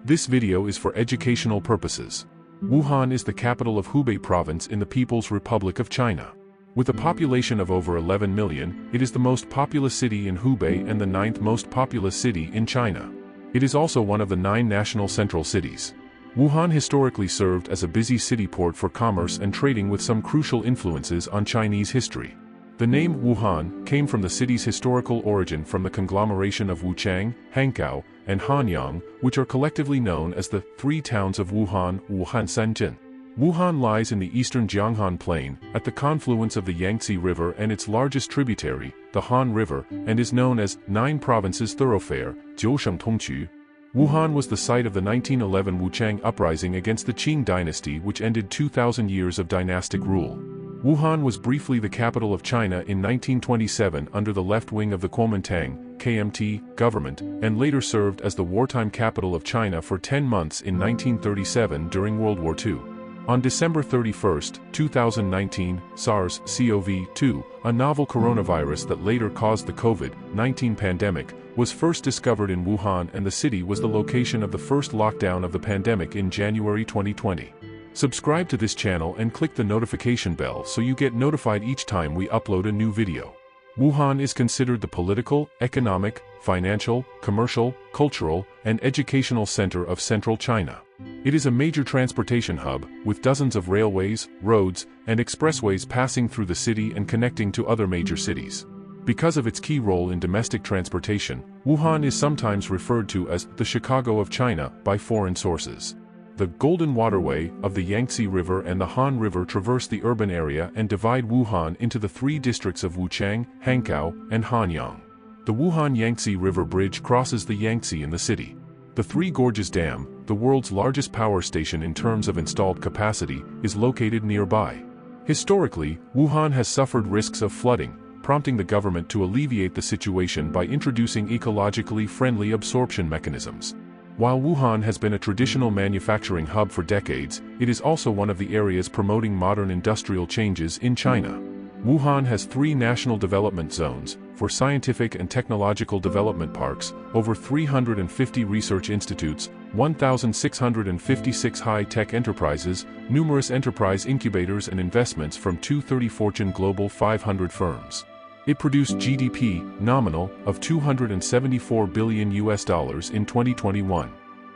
This video is for educational purposes. Wuhan is the capital of Hubei Province in the People's Republic of China. With a population of over 11 million, it is the most populous city in Hubei and the 9th most populous city in China. It is also one of the 9 national central cities. Wuhan historically served as a busy city port for commerce and trading with some crucial influences on Chinese history. The name Wuhan came from the city's historical origin from the conglomeration of Wuchang, Hankou, and Hanyang, which are collectively known as the three towns of Wuhan, Wuhan Sanjin. Wuhan lies in the eastern Jianghan plain, at the confluence of the Yangtze River and its largest tributary, the Han River, and is known as Nine Provinces Thoroughfare, Jiusheng Tongqu. Wuhan was the site of the 1911 Wuchang uprising against the Qing dynasty, which ended 2,000 years of dynastic rule. Wuhan was briefly the capital of China in 1927 under the left wing of the Kuomintang (KMT) government, and later served as the wartime capital of China for 10 months in 1937 during World War II. On December 31, 2019, SARS-CoV-2, a novel coronavirus that later caused the COVID-19 pandemic, was first discovered in Wuhan, and the city was the location of the first lockdown of the pandemic in January 2020. Subscribe to this channel and click the notification bell so you get notified each time we upload a new video. Wuhan is considered the political, economic, financial, commercial, cultural, and educational center of central China. It is a major transportation hub, with dozens of railways, roads, and expressways passing through the city and connecting to other major cities. Because of its key role in domestic transportation, Wuhan is sometimes referred to as the Chicago of China by foreign sources. The Golden Waterway of the Yangtze River and the Han River traverse the urban area and divide Wuhan into the 3 districts of Wuchang, Hankou, and Hanyang. The Wuhan Yangtze River Bridge crosses the Yangtze in the city. The Three Gorges Dam, the world's largest power station in terms of installed capacity, is located nearby. Historically, Wuhan has suffered risks of flooding, prompting the government to alleviate the situation by introducing ecologically friendly absorption mechanisms. While Wuhan has been a traditional manufacturing hub for decades, it is also one of the areas promoting modern industrial changes in China. Wuhan has 3 national development zones, for scientific and technological development parks, over 350 research institutes, 1,656 high-tech enterprises, numerous enterprise incubators and investments from 230 Fortune Global 500 firms. It produced GDP, nominal, of $274 billion in 2021.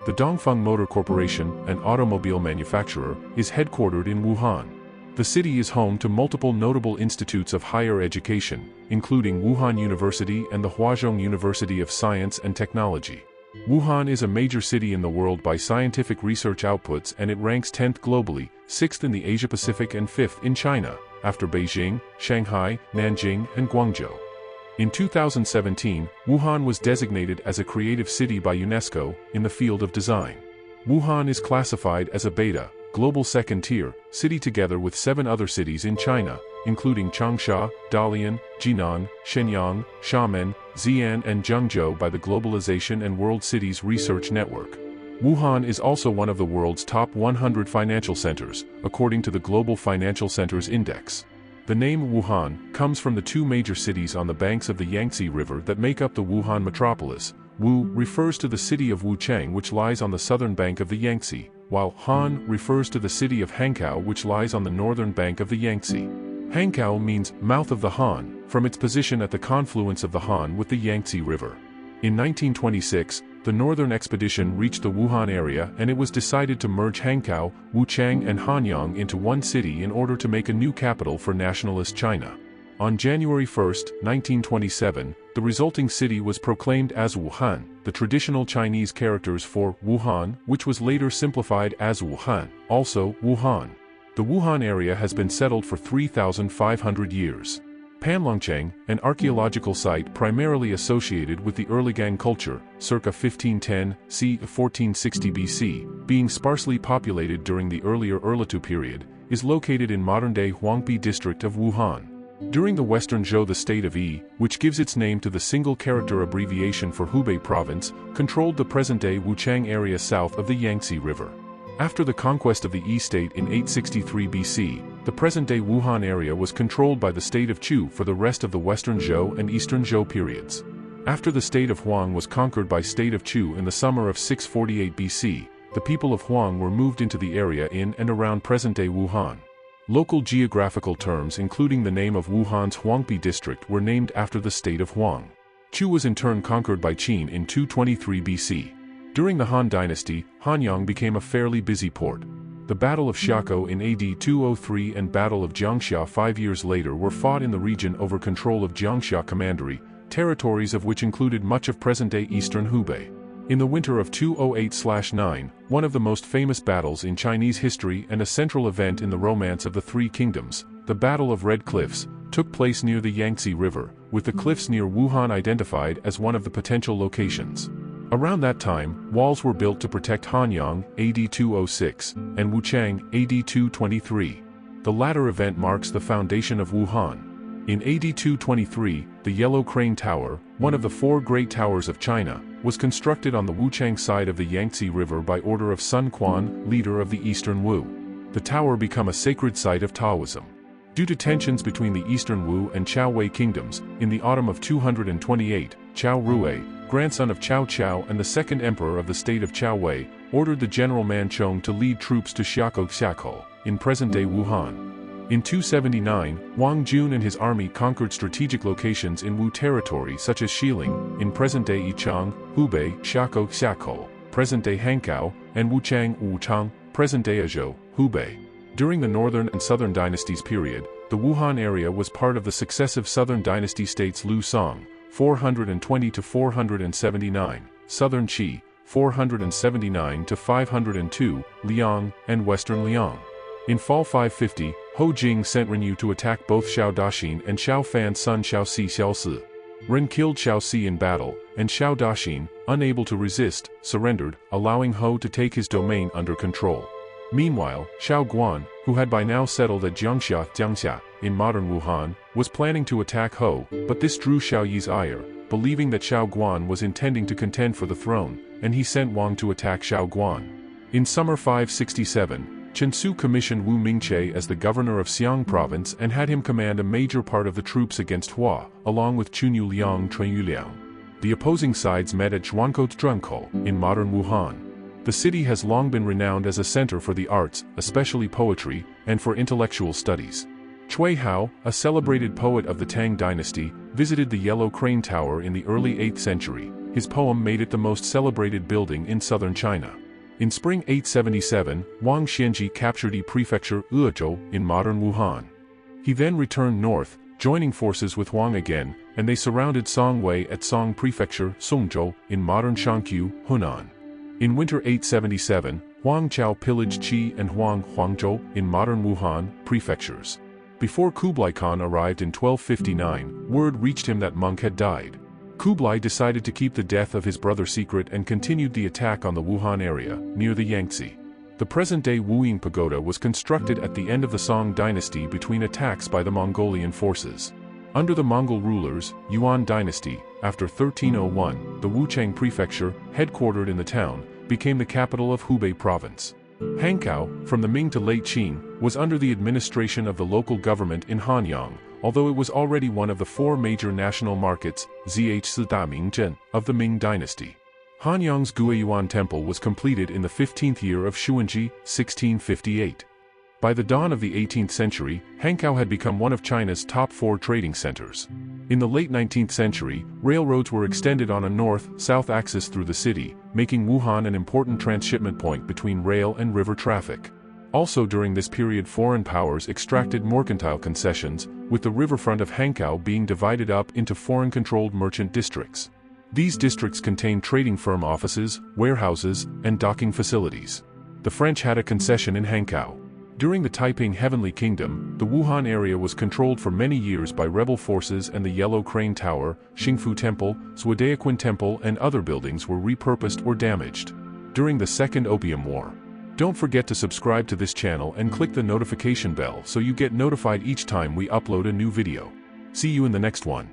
The Dongfeng Motor Corporation, an automobile manufacturer, is headquartered in Wuhan. The city is home to multiple notable institutes of higher education, including Wuhan University and the Huazhong University of Science and Technology. Wuhan is a major city in the world by scientific research outputs, and it ranks 10th globally, 6th in the Asia-Pacific and 5th in China, after Beijing, Shanghai, Nanjing, and Guangzhou. In 2017, Wuhan was designated as a creative city by UNESCO in the field of design. Wuhan is classified as a beta, global second-tier city together with 7 other cities in China, including Changsha, Dalian, Jinan, Shenyang, Xiamen, Xi'an, and Zhengzhou by the Globalization and World Cities Research Network. Wuhan is also one of the world's top 100 financial centers, according to the Global Financial Centers Index. The name Wuhan comes from the 2 major cities on the banks of the Yangtze River that make up the Wuhan metropolis. Wu refers to the city of Wuchang, which lies on the southern bank of the Yangtze, while Han refers to the city of Hankou, which lies on the northern bank of the Yangtze. Hankou means mouth of the Han, from its position at the confluence of the Han with the Yangtze River. In 1926, the Northern Expedition reached the Wuhan area, and it was decided to merge Hankou, Wuchang, and Hanyang into one city in order to make a new capital for nationalist China. On January 1, 1927, the resulting city was proclaimed as Wuhan, the traditional Chinese characters for Wuhan, which was later simplified as Wuhan, also Wuhan. The Wuhan area has been settled for 3,500 years. Panlongcheng, an archaeological site primarily associated with the Erligang culture, circa 1510 c. 1460 BC, being sparsely populated during the earlier Erlitou period, is located in modern-day Huangpi district of Wuhan. During the Western Zhou, the state of Yi, which gives its name to the single-character abbreviation for Hubei Province, controlled the present-day Wuchang area south of the Yangtze River. After the conquest of the Yi state in 863 BC, the present-day Wuhan area was controlled by the state of Chu for the rest of the Western Zhou and Eastern Zhou periods. After the state of Huang was conquered by state of Chu in the summer of 648 BC, the people of Huang were moved into the area in and around present-day Wuhan. Local geographical terms including the name of Wuhan's Huangpi district were named after the state of Huang. Chu was in turn conquered by Qin in 223 BC. During the Han dynasty, Hanyang became a fairly busy port. The Battle of Xiakou in AD 203 and Battle of Jiangxia 5 years later were fought in the region over control of Jiangxia Commandery, territories of which included much of present-day eastern Hubei. In the winter of 208/9, one of the most famous battles in Chinese history and a central event in the romance of the Three Kingdoms, the Battle of Red Cliffs, took place near the Yangtze River, with the cliffs near Wuhan identified as one of the potential locations. Around that time, walls were built to protect Hanyang, AD 206, and Wuchang, AD 223. The latter event marks the foundation of Wuhan. In AD 223, the Yellow Crane Tower, one of the 4 great towers of China, was constructed on the Wuchang side of the Yangtze River by order of Sun Quan, leader of the Eastern Wu. The tower became a sacred site of Taoism. Due to tensions between the Eastern Wu and Chao Wei kingdoms, in the autumn of 228, Chao Rui, grandson of Cao Cao and the second emperor of the state of Chao Wei, ordered the general Man Chong to lead troops to Xiakou, in present-day Wuhan. In 279, Wang Jun and his army conquered strategic locations in Wu territory such as Xiling, in present-day Yichang, Hubei, Xiakou, present-day Hankou, and Wuchang, present-day Azhou, Hubei. During the Northern and Southern dynasties period, the Wuhan area was part of the successive Southern dynasty states Lu Song, 420 to 479, Southern Qi, 479 to 502, Liang, and Western Liang. In fall 550, Ho Jing sent Ren Yu to attack both Xiao Daxin and Xiao Fan's son Xiao Si. Ren killed Xiao Si in battle, and Xiao Daxin, unable to resist, surrendered, allowing Ho to take his domain under control. Meanwhile, Xiao Guan, who had by now settled at Jiangxia, in modern Wuhan, was planning to attack Ho, but this drew Xiao Yi's ire, believing that Xiao Guan was intending to contend for the throne, and he sent Wang to attack Xiao Guan. In summer 567, Chen Su commissioned Wu Mingche as the governor of Xiang province and had him command a major part of the troops against Hua, along with Chunyu Liang Chunyu Liang. The opposing sides met at Zhuangkou, in modern Wuhan. The city has long been renowned as a center for the arts, especially poetry, and for intellectual studies. Cui Hao, a celebrated poet of the Tang dynasty, visited the Yellow Crane Tower in the early 8th century. His poem made it the most celebrated building in southern China. In spring 877, Wang Xianji captured Yi Prefecture, Ezhou, in modern Wuhan. He then returned north, joining forces with Wang again, and they surrounded Songwei at Song Prefecture, Songzhou, in modern Shangqiu, Hunan. In winter 877, Huang Chao pillaged Qi and Huangzhou, in modern Wuhan, prefectures. Before Kublai Khan arrived in 1259, word reached him that monk had died. Kublai decided to keep the death of his brother secret and continued the attack on the Wuhan area, near the Yangtze. The present-day Wuying Pagoda was constructed at the end of the Song dynasty between attacks by the Mongolian forces. Under the Mongol rulers, Yuan dynasty, after 1301, the Wuchang prefecture, headquartered in the town, became the capital of Hubei province. Hankou, from the Ming to late Qin, was under the administration of the local government in Hanyang, although it was already one of the 4 major national markets, of the Ming dynasty. Hanyang's Guiyuan Temple was completed in the 15th year of Xuanji, 1658. By the dawn of the 18th century, Hankou had become one of China's top 4 trading centers. In the late 19th century, railroads were extended on a north-south axis through the city, making Wuhan an important transshipment point between rail and river traffic. Also during this period foreign powers extracted mercantile concessions, with the riverfront of Hankou being divided up into foreign-controlled merchant districts. These districts contained trading firm offices, warehouses, and docking facilities. The French had a concession in Hankou. During the Taiping Heavenly Kingdom, the Wuhan area was controlled for many years by rebel forces, and the Yellow Crane Tower, Xingfu Temple, Zhuodequan Temple and other buildings were repurposed or damaged. During the Second Opium War. Don't forget to subscribe to this channel and click the notification bell so you get notified each time we upload a new video. See you in the next one.